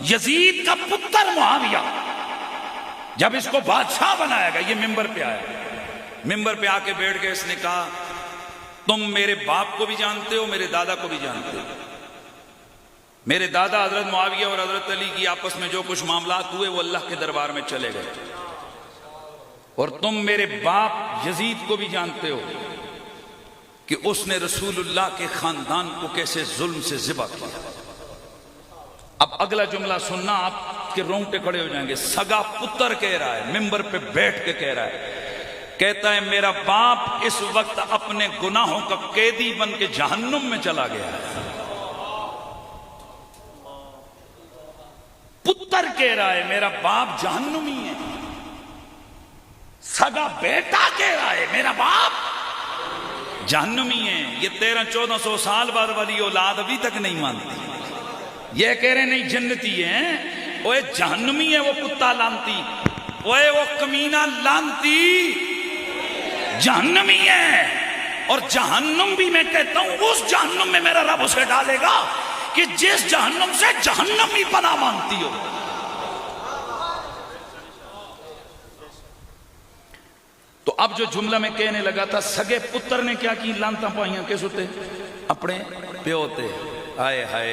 Yazid का पुत्र मुआविया जब इसको बादशाह बनाया गया, ये मिंबर पे आया, मिंबर पे आके बैठ गए, इसने कहा तुम मेरे बाप को भी जानते हो, मेरे दादा को भी जानते हो। मेरे दादा हजरत मुआविया और हजरत अली की आपस में जो कुछ मामलात हुए वो अल्लाह के दरबार में चले गए, और तुम मेरे बाप यजीद को भी जानते हो कि उसने रसूलुल्लाह के खानदान को कैसे जुल्म से ज़िबा किया। अब अगला जुमला सुनना, आपके रोंगटे खड़े हो जाएंगे। सगा पुत्र कह रहा है, मिंबर पे बैठ के कह रहा है, कहता है मेरा बाप इस वक्त अपने गुनाहों का कैदी बन के जहन्नुम में चला गया है। पुत्र कह रहा है मेरा बाप जहन्नुमी है। सगा बेटा कह रहा है मेरा बाप जहन्नुमी है। ये 1300-1400 साल बाद वाली औलाद अभी तक नहीं मानती। ये कह रहे नहीं जन्नती है, ओए जहन्नुमी है वो कुत्ता लानती, ओए वो कमीना लानती जहन्नुमी है। और जहन्नुम भी मैं कहता हूं उस जहन्नुम में मेरा रब उसे डालेगा कि जिस जहन्नुम से जहन्नुमी पना मांगती हो। तो अब जो जुमला मैं कहने लगा था, सगे पुत्र ने क्या की लानता पाइया किस उते अपने प्यो ते। हाय हाय।